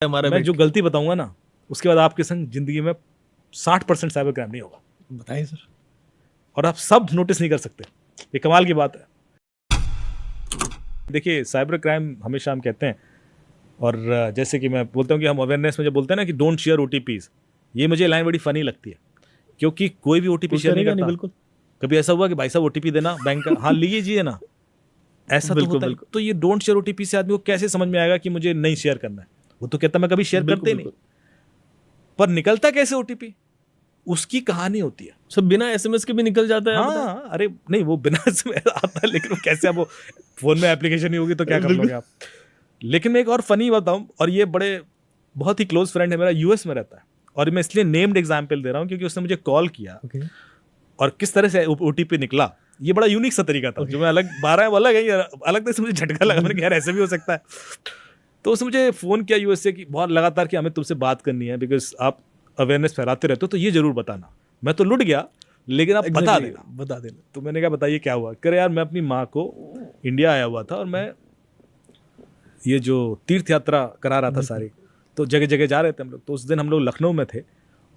हमारा मैं जो गलती बताऊंगा ना उसके बाद आपके संग जिंदगी में 60% साइबर क्राइम नहीं होगा। बताइए सर। और आप सब नोटिस नहीं कर सकते, ये कमाल की बात है। देखिए साइबर क्राइम हमेशा हम कहते हैं, और जैसे कि मैं बोलता हूँ कि हम अवेयरनेस में जब बोलते हैं ना कि डोंट शेयर ओटीपीज, ये मुझे लाइन बड़ी फनी लगती है क्योंकि कोई भी ओटीपी शेयर नहीं करता। बिल्कुल कभी ऐसा हुआ कि भाई साहब ओटीपी देना बैंक का, हाँ लीजिए ना, ऐसा तो होता है। तो ये डोंट शेयर ओटीपी से आदमी को कैसे समझ में आएगा कि मुझे नहीं शेयर करना है? वो तो कहता मैं कभी शेयर करते ही नहीं, पर निकलता कैसे ओटीपी, उसकी कहानी होती है। सब बिना एसएमएस के भी निकल जाता है। हाँ अरे नहीं, वो बिना एसएमएस आता है, लेकिन वो कैसे, अब वो फोन में एप्लीकेशन ही होगी तो क्या कर लोगे आप। लेकिन मैं एक और फनी बताऊं, और ये बड़े बहुत ही क्लोज फ्रेंड है मेरा, यूएस में रहता है, और मैं इसलिए नेम्ड एग्जाम्पल दे रहा हूँ क्योंकि उसने मुझे कॉल किया और किस तरह से ओटीपी निकला, ये बड़ा यूनिक सा तरीका था जो मैं अलग 12 अलग है, अलग तरह से मुझे झटका लगा। मैंने कहा यार ऐसे भी हो सकता है। तो उसने मुझे फ़ोन किया यूएस से कि बहुत लगातार कि हमें तुमसे बात करनी है बिकॉज आप अवेयरनेस फैलाते रहते हो, तो ये जरूर बताना। मैं तो लुट गया, लेकिन आप बता देना। तो मैंने कहा बताइए क्या हुआ। कह रहे यार मैं अपनी माँ को, इंडिया आया हुआ था और मैं ये जो तीर्थ यात्रा करा रहा था सारी, तो जगह जगह जा रहे थे हम लोग। तो उस दिन हम लोग लखनऊ में थे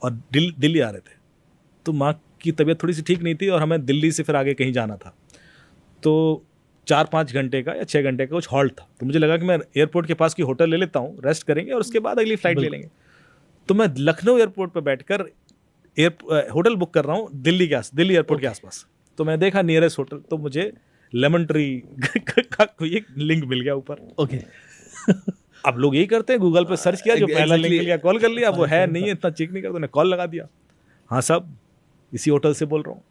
और दिल्ली आ रहे थे, तो माँ की तबीयत थोड़ी सी ठीक नहीं थी और हमें दिल्ली से फिर आगे कहीं जाना था। तो 4-5 घंटे का या 6 घंटे का कुछ हॉल्ट था, तो मुझे लगा कि मैं एयरपोर्ट के पास की होटल ले लेता हूँ, रेस्ट करेंगे और उसके बाद अगली फ्लाइट ले लेंगे। तो मैं लखनऊ एयरपोर्ट पर बैठकर होटल बुक कर रहा हूँ दिल्ली एयरपोर्ट के आसपास। तो मैं देखा नियरेस्ट होटल, तो मुझे लेमन ट्री का कोई एक लिंक मिल गया ऊपर। ओके अब लोग यही करते हैं, गूगल पे सर्च किया, जो पहला लिंक मिल गया कॉल कर लिया, वो है नहीं है इतना चेक नहीं करता, उन्हें कॉल लगा दिया। हाँ साहब इसी होटल से बोल रहा हूँ।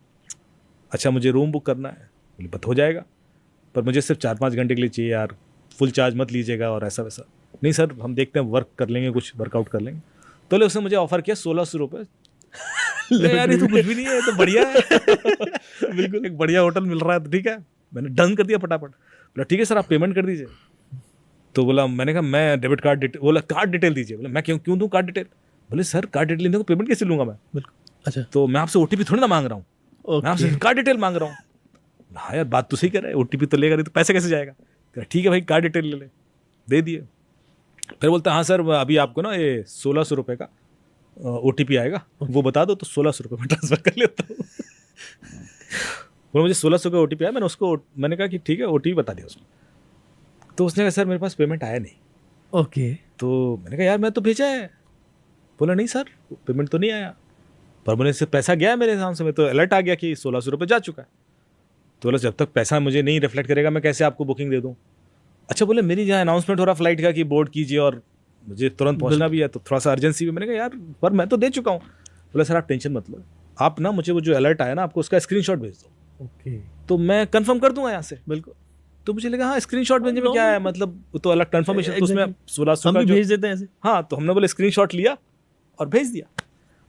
अच्छा मुझे रूम बुक करना है। बोले बत हो जाएगा, पर मुझे सिर्फ 4-5 घंटे के लिए चाहिए यार, फुल चार्ज मत लीजिएगा और ऐसा वैसा। नहीं सर हम देखते हैं, वर्क कर लेंगे, कुछ वर्कआउट कर लेंगे। तो उसने मुझे ऑफर किया 1600 रुपये। यार ये तो कुछ भी नहीं है, तो बढ़िया है। बिल्कुल एक बढ़िया होटल मिल रहा है तो ठीक है। मैंने डन कर दिया फटाफट। बोला ठीक है सर आप पेमेंट कर दीजिए। तो बोला, मैंने कहा मैं डेबिट कार्ड डिटेल, बोला कार्ड डिटेल दीजिए। बोला मैं क्यों दूं कार्ड डिटेल? बोले सर कार्ड डिटेल को पेमेंट कैसे लूंगा मैं? बिल्कुल अच्छा, तो मैं आपसे ओटीपी थोड़ी ना मांग रहा हूँ, मैं आपसे कार्ड डिटेल मांग रहा हूँ। हाँ यार बात तो सही कर रहा है, ओटीपी तो लेगा नहीं तो पैसे कैसे जाएगा? ठीक है भाई कार्ड डिटेल ले ले, दे दिए। फिर बोलता हाँ सर अभी आपको ना ये 1600 रुपये का ओटीपी आएगा, वो बता दो तो 1600 रुपये में ट्रांसफर कर लेता हूँ। बोला मुझे 1600 का ओटीपी आया, मैंने कहा कि ठीक है ओटीपी बता दिया उसको। तो उसने कहा सर मेरे पास पेमेंट आया नहीं। ओके तो मैंने कहा यार मैं तो भेजा है। बोला नहीं सर पेमेंट तो नहीं आया, पर मुझे से पैसा गया है मेरे हिसाब से, मैं तो अलर्ट आ गया कि 1600 रुपये जा चुका है। तो बोला जब तक पैसा मुझे नहीं रिफ्लेक्ट करेगा मैं कैसे आपको बुकिंग दे दूँ? अच्छा बोले मेरी जहाँ अनाउंसमेंट हो रहा फ्लाइट का कि बोर्ड कीजिए और मुझे तुरंत पहुंचना भी है, तो थोड़ा सा अर्जेंसी भी। मैंने कहा यार पर मैं तो दे चुका हूँ। बोला सर आप टेंशन मत लो, आप ना मुझे वो जो अलर्ट आया ना आपको उसका स्क्रीनशॉट भेज दो। ओके तो मैं कंफर्म कर दूंगा यहाँ से। बिल्कुल। तो मुझे लगा हाँ स्क्रीनशॉट भेजने में क्या है, मतलब तो अलग कंफर्मेशन तो उसमें 1600 का भेज देते हैं ऐसे। हाँ तो हमने बोले स्क्रीनशॉट लिया और भेज दिया।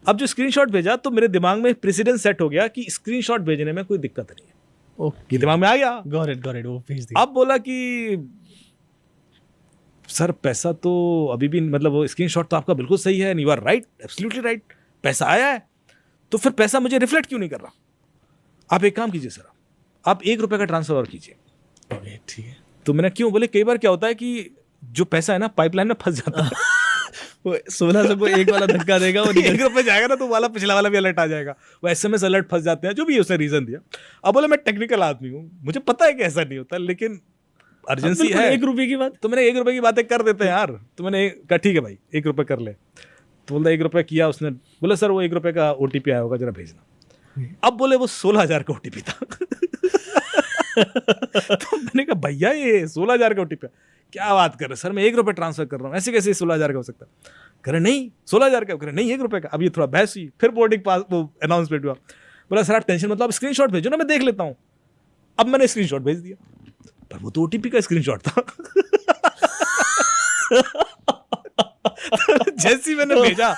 अब जो स्क्रीनशॉट भेजा तो मेरे दिमाग में प्रेसिडेंस सेट हो गया कि स्क्रीनशॉट भेजने में कोई दिक्कत नहीं है। ओके दिमाग में आ गया, गॉट इट वो भेज दिया। अब बोला कि सर पैसा तो अभी भी, मतलब वो स्क्रीनशॉट तो आपका बिल्कुल सही है, you are right absolutely right, पैसा आया है, तो फिर पैसा मुझे रिफ्लेक्ट क्यों नहीं कर रहा? आप एक काम कीजिए सर, आप 1 रुपये का ट्रांसफर और कीजिए। ठीक है। तो मैंने क्यों? बोले कई बार क्या होता है कि जो पैसा है ना पाइपलाइन में फंस जाता है। वो 1600 को एक वाला धक्का देगा, वो 1 रुपये जाएगा ना तो वाला पिछला वाला भी अलर्ट आ जाएगा, वो एसएमएस अलर्ट फंस जाते हैं, जो भी उसने रीजन दिया। अब बोले मैं टेक्निकल आदमी हूँ, मुझे पता है कि ऐसा नहीं होता, लेकिन अर्जेंसी है। 1 रुपये की बात, तो मैंने 1 रुपये की बातें कर देते हैं यार। तो मैंने कहा ठीक है भाई 1 रुपये कर ले। तो बोलता 1 रुपये किया उसने। बोला सर वो 1 रुपये का ओटीपी आया होगा जरा भेजना। अब बोले वो 16,000 का ओटीपी था। तो मैंने कहा भैया ये 16,000 का ओटीपी क्या बात कर रहे सर, मैं 1 रुपये ट्रांसफर कर रहा हूँ, ऐसे कैसे 16,000 का हो सकता है? कह रहे नहीं 16,000 का, कह रहे नहीं 1 रुपये का। अब ये थोड़ा बहस हुई, फिर बोर्डिंग पास वो अनाउंसमेंट हुआ। बोला सर आप टेंशन मतलब आप स्क्रीनशॉट भेजो ना, मैं देख लेता हूँ। अब मैंने स्क्रीनशॉट भेज दिया, पर वो तो ओटीपी का स्क्रीनशॉट था। जैसे ही मैंने भेजा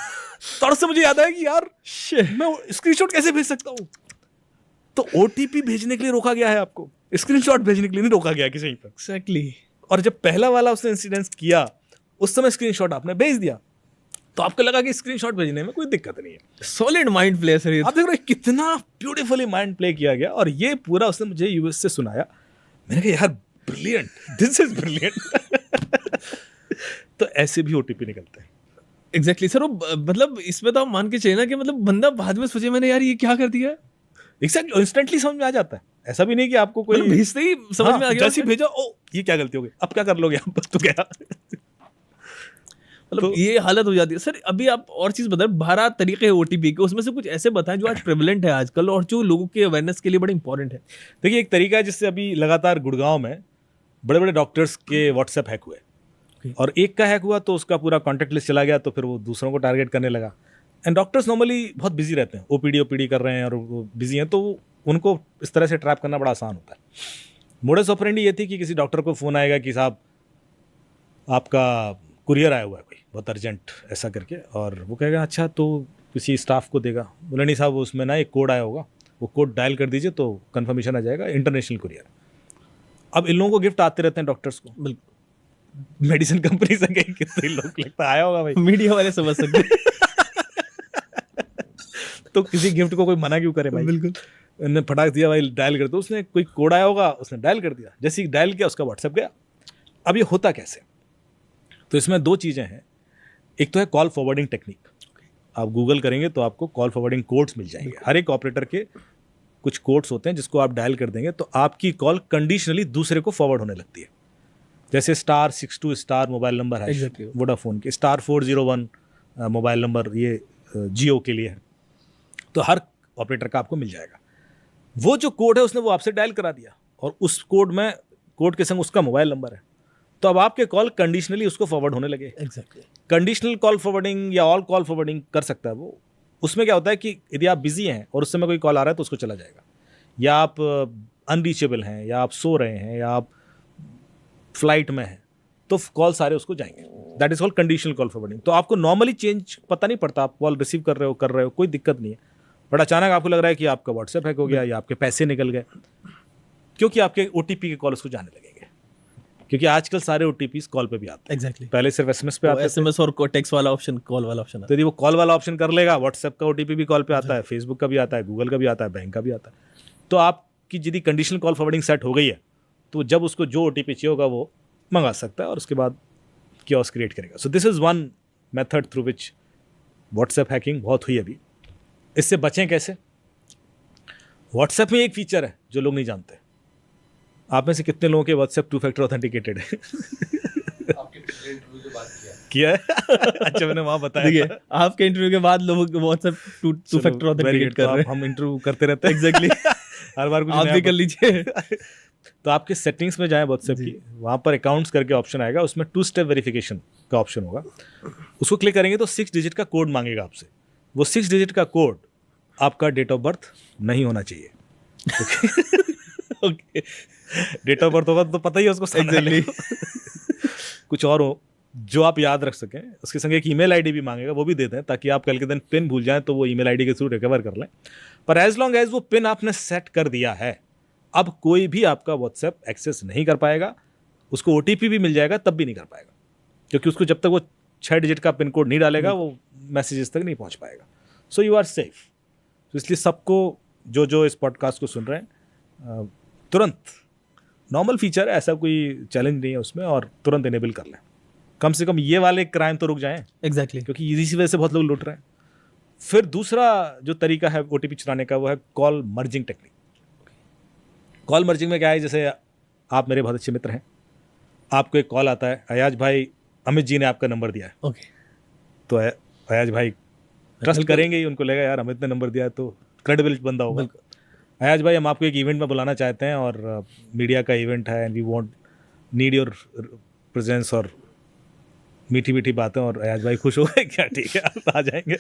तौर से मुझे याद आया कि यार मैं स्क्रीनशॉट कैसे भेज सकता हूँ? तो ओटीपी भेजने के लिए रोका गया है आपको, स्क्रीनशॉट भेजने के लिए नहीं रोका गया किसी पर। एग्जैक्टली। और जब पहला वाला उसने इंसिडेंस किया उस समय स्क्रीनशॉट आपने भेज दिया, तो आपको लगा कि स्क्रीनशॉट भेजने में कोई दिक्कत नहीं है। सॉलिड माइंड प्ले सर, आप देख रहे हैं कितना ब्यूटीफुली माइंड प्ले किया गया। और ये पूरा उसने मुझे यूएस से सुनाया। मैंने कहा यार ब्रिलियंट, दिस इज ब्रिलियंट। तो ऐसे भी ओटीपी निकलते हैं। एग्जैक्टली सर, वो मतलब इसमें तो आप मान के चलिए ना कि मतलब बंदा बाद में सोचे मैंने यार ये क्या कर दिया। एग्जैक्टली, इंस्टेंटली समझ में आ जाता है। ऐसा भी नहीं कि आपको कोई मतलब भेजते ही समझ में आ गया। जैसे ही भेजा, ओ ये क्या गलती हो गई, अब क्या कर लोगे आप, बस तो गया। मतलब ये हालत हो जाती है। सर अभी आप और चीज बताएं, 12 तरीके हैं ओटीपी के, उसमें से कुछ ऐसे बताएं जो आज प्रेवलेंट है आजकल और जो लोगों के अवेयरनेस के लिए बड़े इंपॉर्टेंट है। देखिए, एक तरीका है जिससे अभी लगातार गुड़गांव में बड़े बड़े डॉक्टर्स के व्हाट्सएप हैक हुए, और एक का हैक हुआ तो उसका पूरा कॉन्टैक्ट लिस्ट चला गया, तो फिर वो दूसरों को टारगेट करने लगा। एंड डॉक्टर्स नॉर्मली बहुत बिजी रहते हैं, ओपीडी कर रहे हैं और वो बिजी हैं, तो उनको इस तरह से ट्रैप करना बड़ा आसान होता है। मोडस ऑपरेंडी ये थी कि किसी डॉक्टर को फ़ोन आएगा कि साहब आपका कुरियर आया हुआ है कोई बहुत अर्जेंट, ऐसा करके, और वो कहेगा अच्छा, तो किसी स्टाफ को देगा। बोले नहीं साहब, उसमें ना एक कोड आया होगा, वो कोड डायल कर दीजिए तो कंफर्मेशन आ जाएगा, इंटरनेशनल कुरियर। अब इन लोगों को गिफ्ट आते रहते हैं डॉक्टर्स को, बिल्कुल मेडिसिन कंपनी से, कहीं कितने लोग लगता आया होगा भाई, मीडिया वाले समझ सकते तो किसी गिफ्ट को कोई मना क्यों करे भाई। बिल्कुल, उन्होंने फटाक दिया भाई, डायल कर दो, उसने कोई कोड आया होगा, उसने डायल कर दिया, जैसे ही डायल किया उसका व्हाट्सएप गया। अब ये होता कैसे, तो इसमें दो चीज़ें हैं। एक तो है कॉल फॉरवर्डिंग टेक्निक। आप गूगल करेंगे तो आपको कॉल फॉरवर्डिंग कोड्स मिल जाएंगे। हर एक ऑपरेटर के कुछ कोड्स होते हैं जिसको आप डायल कर देंगे तो आपकी कॉल कंडीशनली दूसरे को फॉरवर्ड होने लगती है। जैसे *62* मोबाइल नंबर है वोडाफोन के, *401 मोबाइल नंबर ये जियो के लिए है, तो हर ऑपरेटर का आपको मिल जाएगा। वो जो कोड है उसने वो आपसे डायल करा दिया, और उस कोड के संग उसका मोबाइल नंबर है, तो अब आपके कॉल कंडीशनली उसको फॉरवर्ड होने लगे। एग्जैक्टली, कंडीशनल कॉल फॉरवर्डिंग या ऑल कॉल फॉरवर्डिंग कर सकता है वो। उसमें क्या होता है कि यदि आप बिजी हैं और उस समय कोई कॉल आ रहा है तो उसको चला जाएगा, या आप अनरीचेबल हैं, या आप सो रहे हैं, या आप फ्लाइट में हैं, तो कॉल सारे उसको जाएंगे। That is called conditional call forwarding. तो आपको नॉर्मली चेंज पता नहीं पड़ता, आप कॉल रिसीव कर रहे हो कोई दिक्कत नहीं है, बट अचानक आपको लग रहा है कि आपका व्हाट्सएप हैक हो गया या आपके पैसे निकल गए, क्योंकि आपके ओटीपी के कॉल उसको जाने लगेंगे। क्योंकि आजकल सारे ओटीपीज कॉल पे भी आते हैं। एग्जैक्टली, पहले सिर्फ एसएमएस पे आते थे, एसएमएस और टेक्स्ट वाला ऑप्शन, कॉल वाला ऑप्शन। तो यदि वो कॉल वाला ऑप्शन कर लेगा, व्हाट्सएप का ओटीपी भी कॉल पे आता है, फेसबुक का भी आता है, गूगल का भी आता है, बैंक का भी आता है। तो आपकी यदि कंडीशनल कॉल फॉरवर्डिंग सेट हो गई है तो जब उसको जो ओटीपी चाहिए होगा वो मंगा सकता है और उसके बाद क्योस क्रिएट करेगा। So this is one method through which WhatsApp hacking बहुत हुई अभी। इससे बचें कैसे? व्हाट्सएप में एक फीचर है जो लोग नहीं जानते। आप में से कितने लोगों के व्हाट्सएप 2 फैक्टर ऑथेंटिकेटेड है? आपके पिछले इंटरव्यू के बाद किया है? अच्छा, मैंने वहां बताया था। आपके इंटरव्यू के बाद लोग व्हाट्सएप 2 फैक्टर ऑथेंटिकेट कर रहे हैं। हम इंटरव्यू करते रहते हैं। एग्जैक्टली, हर बार कुछ आप भी कर लीजिए। तो आपके सेटिंग्स में जाएं व्हाट्सएप की, वहाँ पर अकाउंट्स करके ऑप्शन आएगा, उसमें 2 स्टेप वेरिफिकेशन का ऑप्शन होगा। उसको क्लिक करेंगे तो 6 डिजिट का कोड मांगेगा आपसे। वो 6 डिजिट का कोड आपका डेट ऑफ बर्थ नहीं होना चाहिए। ओके, डेट ऑफ बर्थ होगा तो पता ही है उसको। एग्जैक्टली, कुछ और हो जो आप याद रख सकें। उसके संग एक ईमेल आईडी भी मांगेगा, वो भी दे दें ताकि आप कल के दिन पिन भूल जाएं तो वो ईमेल आईडी के थ्रू रिकवर कर लें। पर एज लॉन्ग एज वो पिन आपने सेट कर दिया है, अब कोई भी आपका व्हाट्सएप एक्सेस नहीं कर पाएगा। उसको ओटीपी भी मिल जाएगा तब भी नहीं कर पाएगा, क्योंकि उसको जब तक वो 6 डिजिट का पिन कोड नहीं डालेगा वो मैसेजेस तक नहीं पहुंच पाएगा। So you are safe. तो इसलिए सबको जो इस पॉडकास्ट को सुन रहे हैं, तुरंत, नॉर्मल फीचर है, ऐसा कोई चैलेंज नहीं है उसमें, और तुरंत इनेबल कर लें। कम से कम ये वाले क्राइम तो रुक जाएं। एग्जैक्टली, क्योंकि इसी वजह से बहुत लोग लूट रहे हैं। फिर दूसरा जो तरीका है ओटीपी चुराने का वो है call merging technique. Call merging में क्या है, जैसे आप मेरे बहुत अच्छे मित्र हैं, आपको एक कॉल आता है, अयाज भाई अमित जी ने आपका नंबर दिया है। ओके, तो अयाज भाई ट्रस्ट करेंगे ही, उनको लगेगा यार अमित ने नंबर दिया है तो क्रेडिबल बंदा होगा। अयाज भाई हम आपको एक इवेंट में बुलाना चाहते हैं और मीडिया का इवेंट है and we want need your presence और मीठी मीठी बातें। और अयाज भाई खुश हो गए, क्या ठीक है आप आ जाएंगे।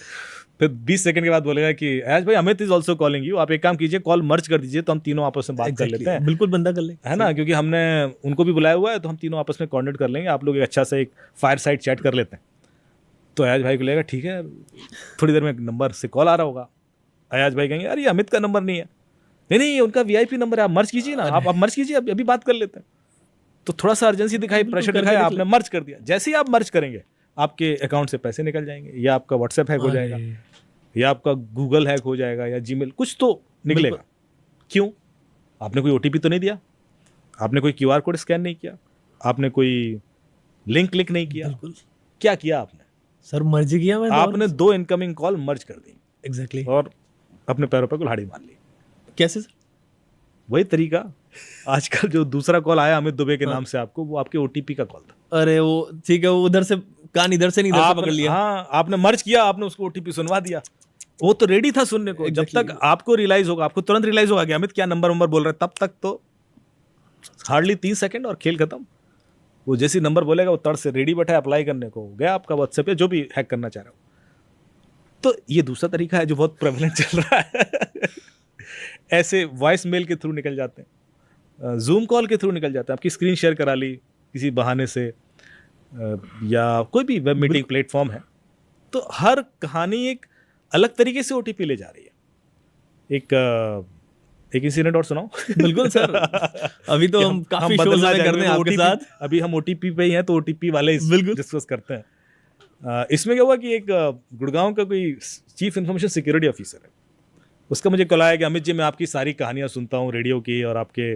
फिर 20 सेकंड के बाद बोलेगा कि अयाज भाई Amit is also calling you, आप एक काम कीजिए कॉल मर्ज कर दीजिए तो हम तीनों आपस में बात कर लेते हैं। बिल्कुल बंदा कर ले, है ना, क्योंकि हमने उनको भी बुलाया हुआ है तो हम तीनों आपस में कोऑर्डिनेट कर लेंगे, आप लोग एक अच्छा सा एक फायर साइड चैट कर लेते हैं। तो अयाज भाई को लगेगा ठीक है, थोड़ी देर में नंबर से कॉल आ रहा होगा। अयाज भाई कहेंगे अरे अमित का नंबर नहीं है, नहीं उनका वीआईपी नंबर है, आप मर्ज कीजिए ना, आप मर्ज कीजिए, अभी बात कर लेते हैं। तो थोड़ा सा अर्जेंसी दिखाई, प्रेशर दिखाया, आपने मर्ज कर दिया। जैसे ही आप मर्ज करेंगे आपके अकाउंट से पैसे निकल जाएंगे, या आपका व्हाट्सएप हैक हो जाएगा, या आपका गूगल हैक हो जाएगा, या जीमेल, कुछ तो निकलेगा। क्यों? आपने कोई ओटीपी तो नहीं दिया, आपने कोई क्यूआर कोड स्कैन नहीं किया, आपने कोई लिंक क्लिक नहीं किया, क्या किया आपने? सर मर्जी किया मैंने। आपने 2 इनकमिंग कॉल मर्ज कर दी एग्जैक्टली। और अपने पैरों पे कुल्हाड़ी मार ली। कैसे सर? वही तरीका, आजकल जो दूसरा कॉल आया अमित दुबे के नाम से आपको, वो आपके ओटीपी का कॉल था। अरे वो ठीक है, वो उधर से कान इधर से नहीं, इधर से पकड़ लिया। हाँ, आपने मर्ज किया, आपने उसको ओटीपी सुनवा दिया। वो तो रेडी था सुनने को। जब तक आपको रियलाइज होगा, आपको तुरंत रियलाइज होगा कि अमित क्या नंबर बोल रहा है, तब तक तो हार्डली 3 सेकंड और खेल खत्म। वो जैसे नंबर बोलेगा वो तड़ से रेडी बैठा है अप्लाई करने को, गया आपका व्हाट्सएप पे जो भी हैक करना चाह रहा हो। तो ये दूसरा तरीका है जो बहुत प्रेवलेंट चल रहा है। ऐसे वॉइस मेल के थ्रू निकल जाते हैं, जूम कॉल के थ्रू निकल जाते हैं, आपकी स्क्रीन शेयर करा ली किसी बहाने से, या कोई भी वेब मीटिंग प्लेटफॉर्म है, तो हर कहानी एक अलग तरीके से ओटीपी ले जा रही है। एक इंसिडेंट और सुनाओ। बिल्कुल सर, अभी तो हम काफी शोज कर रहे हैं आपके साथ। अभी हम ओटीपी पे ही हैं, तो ओटीपी वाले डिस्कस करते हैं। इसमें क्या हुआ कि एक गुड़गांव का कोई चीफ इंफॉर्मेशन सिक्योरिटी ऑफिसर है, उसका मुझे कॉल आया कि अमित जी मैं आपकी सारी कहानियां सुनता हूँ रेडियो की, और आपके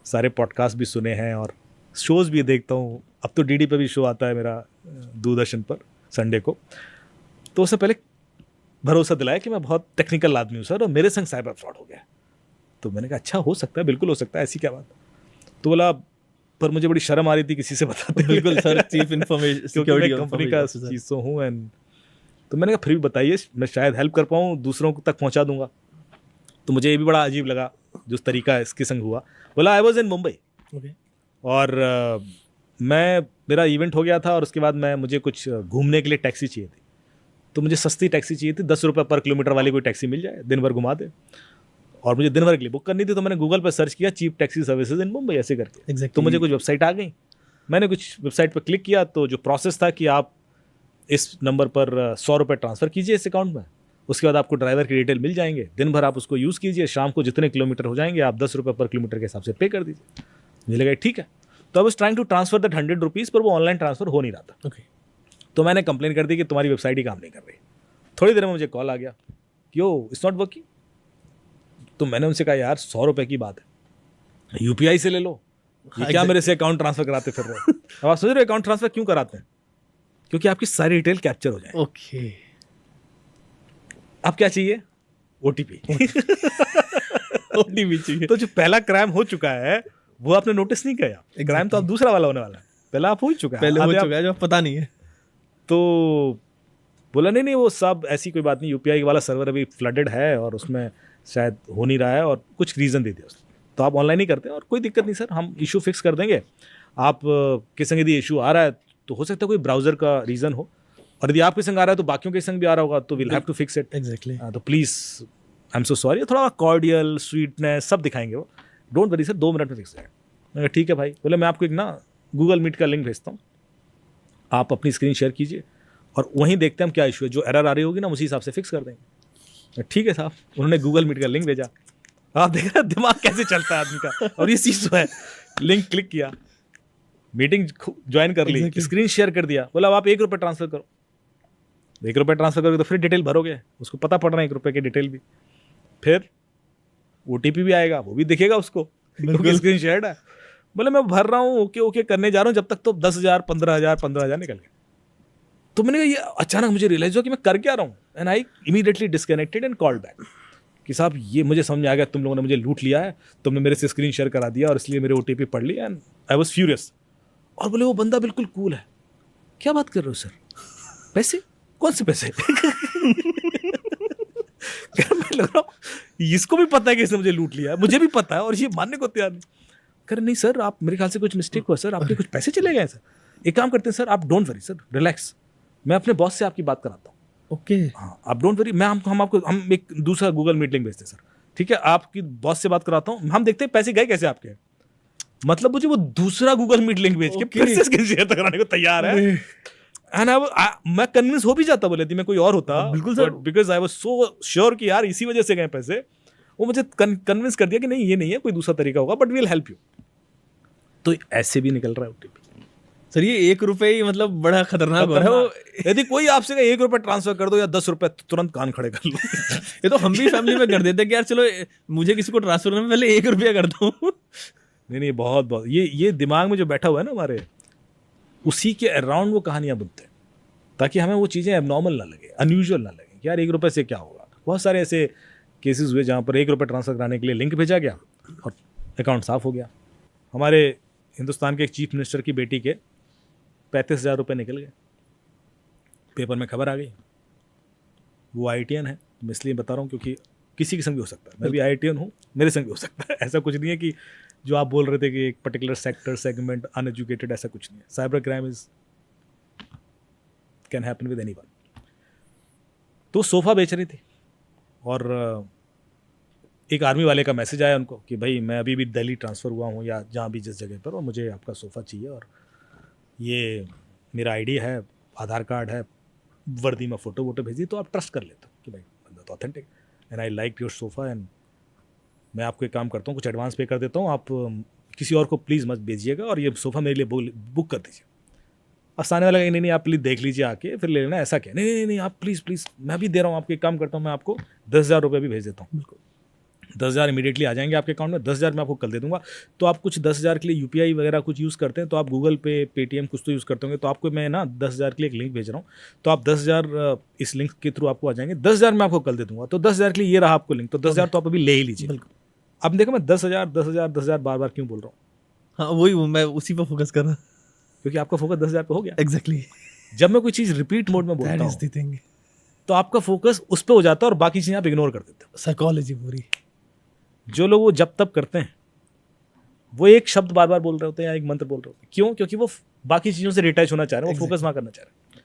सारे पॉडकास्ट भी सुने हैं और शोज़ भी देखता हूँ। अब तो डीडी पे भी शो आता है मेरा, दूरदर्शन पर संडे को। तो उससे पहले भरोसा दिलाया कि मैं बहुत टेक्निकल आदमी हूँ सर, और मेरे संग साइबर फ्रॉड हो गया। तो मैंने कहा अच्छा, हो सकता है, बिल्कुल हो सकता है, ऐसी क्या बात। तो बोला पर मुझे बड़ी शर्म आ रही थी किसी से बताते। बिल्कुल sir, chief information security company का चीज तो हूँ। एंड तो मैंने कहा फिर भी बताइए, मैं शायद हेल्प कर पाऊँ, दूसरों तक पहुँचा दूंगा। तो मुझे ये भी बड़ा अजीब लगा जो तरीका इसके संग हुआ। बोला आई वॉज इन मुंबई, और मेरा इवेंट हो गया था, और उसके बाद मुझे कुछ घूमने के लिए टैक्सी चाहिए थी। तो मुझे सस्ती टैक्सी चाहिए थी, 10 रुपये पर किलोमीटर वाली कोई टैक्सी मिल जाए, दिन भर घुमा दे, और मुझे दिन भर के लिए बुक करनी थी। तो मैंने गूगल पर सर्च किया cheap taxi services in Mumbai ऐसे करके। तो मुझे कुछ वेबसाइट आ गई, मैंने कुछ वेबसाइट पर क्लिक किया। तो जो प्रोसेस था कि आप इस नंबर पर 100 रुपये ट्रांसफ़र कीजिए इस अकाउंट में, उसके बाद आपको ड्राइवर की डिटेल मिल जाएंगे, दिन भर आप उसको यूज़ कीजिए, शाम को जितने किलोमीटर हो जाएंगे आप 10 रुपये पर किलोमीटर के हिसाब से पे कर दीजिए। मुझे लगा ठीक है। तो I was trying to transfer that 100 rupees, पर वो ऑनलाइन ट्रांसफर हो नहीं रहा था। तो मैंने कंप्लेन कर दी कि तुम्हारी वेबसाइट ही काम नहीं कर रही। थोड़ी देर में मुझे कॉल आ गया कि ओ इट्स नॉट वर्किंग। तो मैंने उनसे कहा यार 100 रुपये की बात है, यूपीआई से ले लो, ये क्या मेरे से अकाउंट ट्रांसफर कराते फिर रहे हो। अब आप सोच रहे हो अकाउंट ट्रांसफर क्यों कराते हैं? क्योंकि आपकी सारी डिटेल कैप्चर हो जाए। ओके, अब क्या चाहिए? ओटीपी। ओटीपी चाहिए। तो जो पहला क्राइम हो चुका है वो आपने नोटिस नहीं किया। क्राइम तो अब दूसरा वाला होने वाला है, पहला आप हो ही चुका है, पहले हो चुका है जो पता नहीं है। तो बोला नहीं वो सब ऐसी कोई बात नहीं, यूपीआई वाला सर्वर अभी फ्लडेड है और उसमें शायद हो नहीं रहा है, और कुछ रीज़न दे दिया उसने, तो आप ऑनलाइन ही करते हैं और कोई दिक्कत नहीं सर, हम इशू फिक्स कर देंगे। आप के संग यदि इशू आ रहा है तो हो सकता है कोई ब्राउज़र का रीज़न हो, और यदि आपके संग आ रहा है तो बाकियों के संग भी आ रहा होगा, तो will have to fix it. Exactly. तो please I am so sorry, थोड़ा कॉर्डियल स्वीटनेस सब दिखाएंगे वो, डोंट वरी सर, 2 मिनट में फिक्स है। मैंने ठीक है भाई। बोले मैं आपको एक ना गूगल मीट का लिंक भेजता हूँ, आप अपनी स्क्रीन शेयर कीजिए और वहीं देखते हैं हम क्या इशू है, जो एरर आ रही होगी ना उसी हिसाब से फिक्स कर देंगे। ठीक है साहब, उन्होंने गूगल मीट का लिंक भेजा। आप देख रहे हैं दिमाग कैसे चलता है आदमी का, और ये चीज़ तो है। लिंक क्लिक किया, मीटिंग ज्वाइन कर ली, स्क्रीन शेयर कर दिया। बोला अब आप 1 रुपये ट्रांसफर करो। 1 रुपये ट्रांसफर करोगे तो फिर डिटेल भरोगे, उसको पता पड़ रहा है 1 रुपये की डिटेल भी, फिर ओटीपी भी आएगा, वो भी दिखेगा उसको, क्योंकि स्क्रीन शेयर है। बोले मैं भर रहा हूँ, ओके ओके करने जा रहा हूँ, जब तक तो 10,000 15,000 निकल गए। तो मैंने कहा ये अचानक मुझे रियलाइज हुआ कि मैं कर क्या रहा हूँ, and I immediately disconnected and called back कि साहब ये मुझे समझ में आ गया, तुम लोगों ने मुझे लूट लिया है, तुमने मेरे से स्क्रीन शेयर करा दिया और इसलिए मेरे ओटीपी पढ़ लिया, एंड आई वाज फ्यूरियस। और बोले वो बंदा बिल्कुल कूल है, क्या बात कर रहे हो सर, पैसे कौन से पैसे? मैं लग रहा हूँ इसको भी पता है कि इसने मुझे लूट लिया है, मुझे भी पता है और ये मानने को तैयार नहीं। कर नहीं सर, आप मेरे ख्याल से कुछ मिस्टेक हुआ सर, आपके कुछ पैसे चले गए सर। एक काम करते हैं सर, आप डोंट वरी सर, रिलैक्स, मैं अपने बॉस से आपकी बात कराता हूँ। ओके हाँ आप डोंट वरी, हम एक दूसरा गूगल मीट लिंक भेजते हैं सर, ठीक है, आपकी बॉस से बात कराता हूँ, हम देखते हैं पैसे गए कैसे आपके। मतलब मुझे वो दूसरा गूगल मीट लिंक भेज के फिर से स्क्रीन शेयर कराने को तैयार है। एंड मैं कन्विंस हो भी जाता, बोले थी मैं कोई और होता, बिल्कुल sir, because I was so sure कि यार इसी वजह से गए पैसे। वो मुझे कन्विंस कर दिया कि नहीं ये नहीं है, कोई दूसरा तरीका होगा, but we will help you. तो ऐसे भी निकल रहा है ओटीपी सर। ये 1 रुपये ही मतलब बड़ा खतरनाक है वो। यदि कोई आपसे 1 रुपये ट्रांसफर कर दो या 10 रुपये, तो तुरंत कान खड़े कर लो। ये तो हम भी फैमिली में कर देते हैं कि यार चलो मुझे किसी को ट्रांसफर करना, पहले 1 रुपया करता हूँ। नहीं बहुत ये दिमाग में जो बैठा हुआ है ना हमारे, उसी के अराउंड वो कहानियां बुनते हैं। ताकि हमें वो चीज़ें एबनॉर्मल ना लगे, अनयूजुअल ना लगे कि यार 1 रुपये से क्या होगा। बहुत सारे ऐसे केसेस हुए जहाँ पर 1 रुपये ट्रांसफ़र कराने के लिए लिंक भेजा गया और अकाउंट साफ़ हो गया। हमारे हिंदुस्तान के एक चीफ मिनिस्टर की बेटी के 35,000 रुपये निकल गए, पेपर में खबर आ गई। वो IITian है, मैं इसलिए बता रहा हूँ क्योंकि किसी के संग भी हो सकता है। मैं भी IITian हूँ, मेरे संग भी हो सकता है। ऐसा कुछ नहीं है कि जो आप बोल रहे थे कि एक पर्टिकुलर सेक्टर सेगमेंट अनएजुकेटेड, ऐसा कुछ नहीं है। Cyber crime is can happen with anyone. तो सोफ़ा बेच रही थी और एक आर्मी वाले का मैसेज आया उनको कि भाई मैं अभी भी दिल्ली ट्रांसफ़र हुआ हूँ या जहाँ भी जिस जगह पर, और मुझे आपका सोफ़ा चाहिए और ये मेरा ID है, आधार कार्ड है, वर्दी में फ़ोटो वोटो भेजी, तो आप ट्रस्ट कर लेते हो कि भाई बंदा तो authentic, and I like your sofa, and मैं आपको एक काम करता हूँ, कुछ एडवांस पे कर देता हूँ, आप किसी और को प्लीज़ मत भेजिएगा और ये सोफ़ा मेरे लिए बुक कर दीजिए। अब सामने वाला कहा नहीं आप प्लीज़ देख लीजिए आके फिर ले लेना, ऐसा क्या, नहीं आप प्लीज़ मैं भी दे रहा हूँ आपको, एक काम करता हूँ मैं आपको 10,000 रुपये भी भेज देता हूँ। बिल्कुल 10,000 इमीडिएटली आ जाएंगे आपके अकाउंट में, 10,000 मैं आपको कल दे दूंगा। तो आप कुछ 10,000 के लिए UPI वगैरह कुछ यूज़ करते हैं, तो आप गूगल पे, पेटीएम कुछ तो यूज़ करते होंगे, तो आपको मैं ना 10,000 के लिए एक लिंक भेज रहा हूँ, तो आप 10,000 इस लिंक के थ्रू आपको आ जाएंगे, 10,000 मैं आपको कल दे दूंगा। तो 10,000 के लिए ये रहा आपको लिंक, तो 10,000 तो आप अभी ले ही लीजिए। अब देखो मैं 10,000 बार क्यों बोल रहा हूँ? हाँ वही मैं उसी पर फोकस कर रहा हूँ क्योंकि आपका फोकस 10,000 पे हो गया। एग्जैक्टली। जब मैं कोई चीज़ रिपीट मोड में बोलता हूँ तो आपका फोकस उस पर हो जाता है और बाकी चीज़ें आप इग्नोर कर देते हो। साइकोलॉजी पूरी। जो लोग वो जब तब करते हैं वो एक शब्द बार बार बोल रहे होते हैं या एक मंत्र बोल रहे होते हैं, क्यों? क्योंकि वो बाकी चीज़ों से डिटैच होना चाह रहे हैं, वो फोकस वहाँ करना चाह रहे हैं।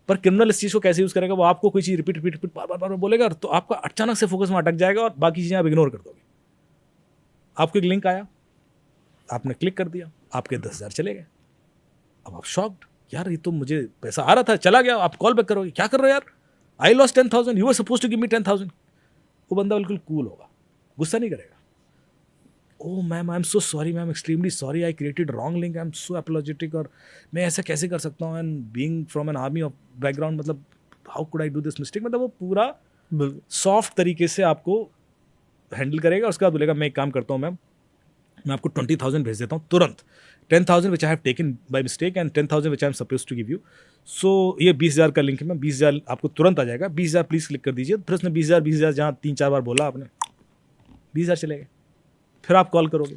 पर क्रिमिनल इस चीज़ को कैसे यूज़ करेगा, वो आपको कोई चीज़ रिपीट बार बार बोलेगा तो आपका अचानक से फोकस वहाँ अटक जाएगा और बाकी चीज़ें आप इग्नोर कर दोगे। आपको एक लिंक आया, आपने क्लिक कर दिया, आपके 10,000 चले गए। अब आप शॉक्ड, यार ये तो मुझे पैसा आ रहा था चला गया। आप कॉल बैक करोगे, क्या कर रहे हो यार, I lost 10,000, you are suppose to give me 10,000। वो बंदा बिल्कुल कूल होगा, गुस्सा नहीं करेगा। Oh ma'am I am so sorry ma'am, extremely sorry, I created wrong link, I am so apologetic, और मैं ऐसा कैसे कर सकता हूँ, and being from an army of background, मतलब how could I do this mistake. मतलब वो पूरा सॉफ्ट तरीके से आपको हैंडल करेगा। उसके बाद बोलेगा मैं एक काम करता हूँ मैम, मैं आपको 20,000 भेज देता हूँ तुरंत, 10,000 which I have taken by mistake and 10,000 which I am suppose to give you. So ये 20,000 का लिंक है मैम, 20,000 आपको तुरंत आ जाएगा, 20,000 प्लीज़ क्लिक कर दीजिए। फिर उसने 20,000 जहाँ 3-4 बार बोला आपने, 20,000 चले गए। फिर आप कॉल करोगे,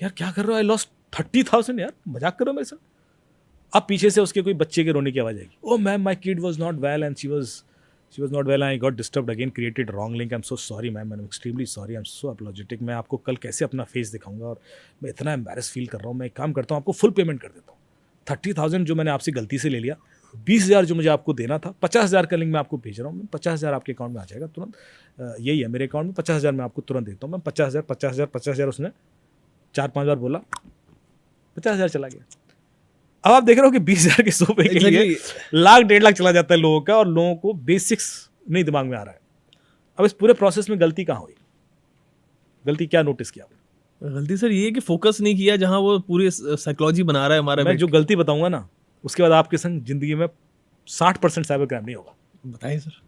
यार क्या कर रहे हो, आई लॉस्ट 30,000, यार मजाक करो मेरे साथ। अब पीछे से उसके कोई बच्चे के रोने की आवाज़ आएगी, oh ma'am my kid was not well and she was not well, I got disturbed again, created wrong link, I am so sorry ma'am, I am extremely sorry, I am so apologetic. मैं आपको कल कैसे अपना face दिखाऊंगा और मैं इतना embarrass feel कर रहा हूँ। मैं एक काम करता हूँ, आपको फुल पेमेंट कर देता हूँ। 30,000 जो मैंने आपसे गलती से ले लिया, 20,000 जो मुझे आपको देना था, 50,000 का लिंक मैं आपको भेज रहा हूँ। 50,000 आपके अकाउंट में आ जाएगा तुरंत। यही है मेरे अकाउंट में, 50,000 मैं आपको तुरंत देता हूँ। मैं 50,000 उसने 4-5 बार बोला, 50,000 चला गया। अब आप देख रहे हो कि 20,000 के सोफे के लिए लाख 1.5 लाख चला जाता है लोगों का, और लोगों को बेसिक्स नहीं दिमाग में आ रहा है। अब इस पूरे प्रोसेस में गलती कहाँ हुई, गलती क्या नोटिस किया? गलती सर ये है कि फोकस नहीं किया जहां वो पूरी साइकोलॉजी बना रहा है हमारा। मैं जो गलती बताऊंगा ना, उसके बाद आपके संग जिंदगी में 60% साइबर क्राइम नहीं होगा। बताइए सर।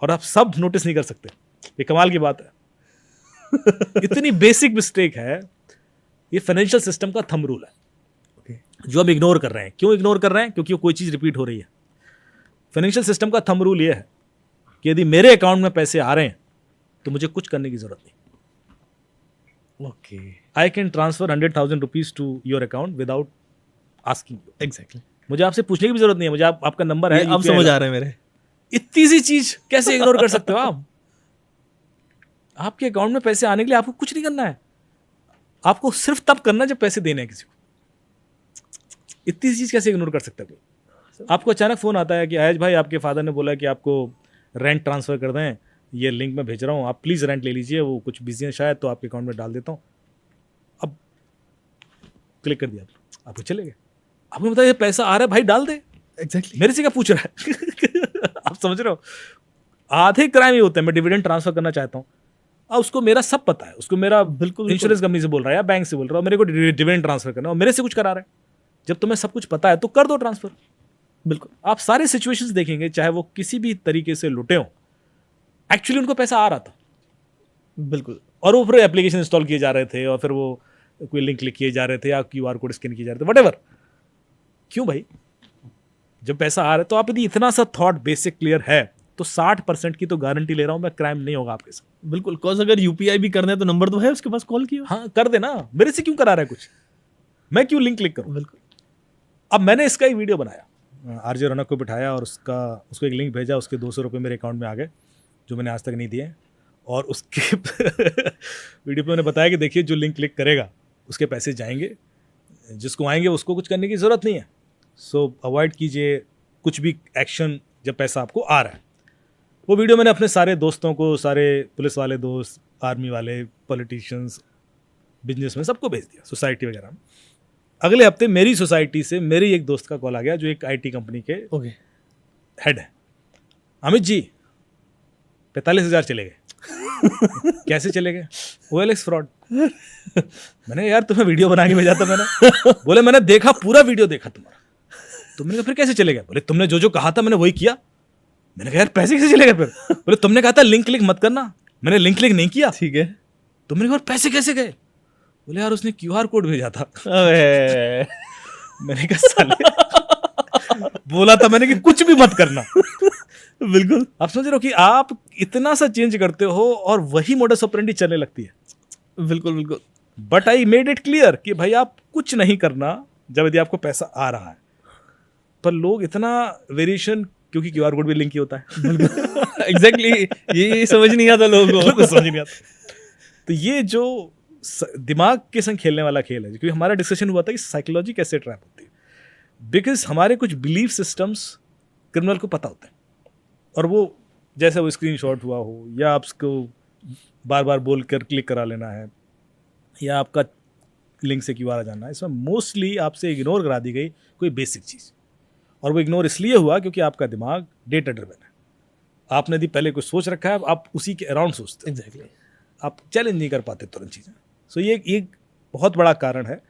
और आप सब नोटिस नहीं कर सकते, ये कमाल की बात है। इतनी बेसिक मिस्टेक है। ये फाइनेंशियल सिस्टम का थंब रूल है जो हम इग्नोर कर रहे हैं। क्यों इग्नोर कर रहे हैं? क्योंकि वो कोई चीज़ रिपीट हो रही है। फाइनेंशियल सिस्टम का थंब रूल ये है कि यदि मेरे अकाउंट में पैसे आ रहे हैं तो मुझे कुछ करने की जरूरत नहीं। Okay, I can transfer 100,000 rupees to your account without asking you. Exactly. मुझे आपसे पूछने की भी जरूरत नहीं है, मुझे आपका नंबर है, अब समझ आ रहे हैं मेरे। इतनी सी चीज कैसे इग्नोर कर सकते हो आप? आपके अकाउंट में पैसे आने के लिए आपको कुछ नहीं करना है, आपको सिर्फ तब करना है जब पैसे देने हैं किसी को। इतनी सी चीज कैसे इग्नोर कर सकता है कोई? आपको अचानक फोन आता है कि आयज भाई आपके फादर ने बोला कि आपको रेंट ट्रांसफर कर दें, ये लिंक में भेज रहा हूँ, आप प्लीज़ रेंट ले लीजिए, वो कुछ बिजी है शायद, तो आपके अकाउंट में डाल देता हूँ। अब क्लिक कर दिया, आपको चले गए। आपको बताइए पैसा आ रहा है भाई, डाल दे। एग्जैक्टली। मेरे से क्या पूछ रहा है? आप समझ रहे हो? आधे क्राइम ये होते हैं, मैं डिविडेंड ट्रांसफर करना चाहता हूँ, अब उसको मेरा सब पता है, उसको मेरा बिल्कुल इंश्योरेंस कंपनी से बोल रहा है या बैंक से बोल रहा है, मेरे को डिविडेंड ट्रांसफर करना है और मेरे से कुछ करा रहा है। जब तुम्हें सब कुछ पता है तो कर दो ट्रांसफर। बिल्कुल। आप सारे सिचुएशंस देखेंगे, चाहे वो किसी भी तरीके से लुटे हो, एक्चुअली उनको पैसा आ रहा था। बिल्कुल। और वो फिर एप्लीकेशन इंस्टॉल किए जा रहे थे और फिर वो कोई लिंक क्लिक किए जा रहे थे या QR कोड स्कैन किए जा रहे थे, व्हाटएवर। क्यों भाई? जब पैसा आ रहा है तो आप यदि इतना सा थॉट बेसिक क्लियर है तो 60% की तो गारंटी ले रहा हूं मैं, क्राइम नहीं होगा आपके साथ। बिल्कुल, कॉज अगर यूपीआई भी करना है तो नंबर तो है उसके पास, कॉल किया। हाँ कर देना, मेरे से क्यों करा रहा है कुछ, मैं क्यों लिंक क्लिक करूं। बिल्कुल। अब मैंने इसका एक वीडियो बनाया, आरजे रौनक को बिठाया और उसको एक लिंक भेजा, उसके 200 रुपये मेरे अकाउंट में आ गए जो मैंने आज तक नहीं दिए। और उसके वीडियो पे मैंने बताया कि देखिए जो लिंक क्लिक करेगा उसके पैसे जाएंगे, जिसको आएंगे उसको कुछ करने की ज़रूरत नहीं है। सो अवॉइड कीजिए कुछ भी एक्शन जब पैसा आपको आ रहा है। वो वीडियो मैंने अपने सारे दोस्तों को, सारे पुलिस वाले दोस्त, आर्मी वाले, पॉलिटिशियंस, बिजनेस में सबको भेज दिया, सोसाइटी वगैरह में। अगले हफ्ते मेरी सोसाइटी से मेरे एक दोस्त का कॉल आ गया जो एक आईटी कंपनी के ओके। हेड है। अमित जी 45,000 चले गए। कैसे चले गए? OLX fraud. मैंने यार तुम्हें वीडियो बना के भेजा था मैंने। बोले मैंने देखा, पूरा वीडियो देखा तुम्हारा। तो मैंने कहा फिर कैसे चले गए? बोले तुमने जो जो कहा था मैंने वही किया। मैंने कहा यार पैसे कैसे चले गए फिर? बोले तुमने कहा था लिंक क्लिक मत करना, मैंने लिंक क्लिक नहीं किया। ठीक है। तो मैंने कहा पैसे कैसे गए? बोले यार उसने QR कोड भेजा था। अबे मैंने कहा साले बोला था मैंने कि कुछ भी मत करना। बिल्कुल। आप समझ रहे हो कि आप इतना सा चेंज करते हो और वही मोडस ऑपरेंडी चलने लगती है। बिल्कुल बिल्कुल। But I made it clear कि भाई आप कुछ नहीं करना जब यदि आपको पैसा आ रहा है। पर लोग इतना वेरिएशन, क्योंकि QR कोड भी लिंक ही होता है। एग्जैक्टली ये समझ नहीं आता लोगों को। समझ नहीं आता। तो ये जो दिमाग के संग खेलने वाला खेल है, क्योंकि हमारा डिस्कशन हुआ था कि साइकोलॉजी कैसे ट्रैप होती है। बिकॉज हमारे कुछ बिलीफ सिस्टम्स क्रिमिनल को पता होते हैं, और वो जैसे वो स्क्रीनशॉट हुआ हो या आपको बार बार बोल कर क्लिक करा लेना है या आपका लिंक से QR आ जाना है, इसमें मोस्टली आपसे इग्नोर करा दी गई कोई बेसिक चीज़। और वो इग्नोर इसलिए हुआ क्योंकि आपका दिमाग डेटा ड्रिवन है। आपने यदि पहले कुछ सोच रखा है, आप उसी के अराउंड सोचते हैं। एग्जैक्टली। आप चैलेंज नहीं कर पाते तुरंत चीज़ें। सो ये एक बहुत बड़ा कारण है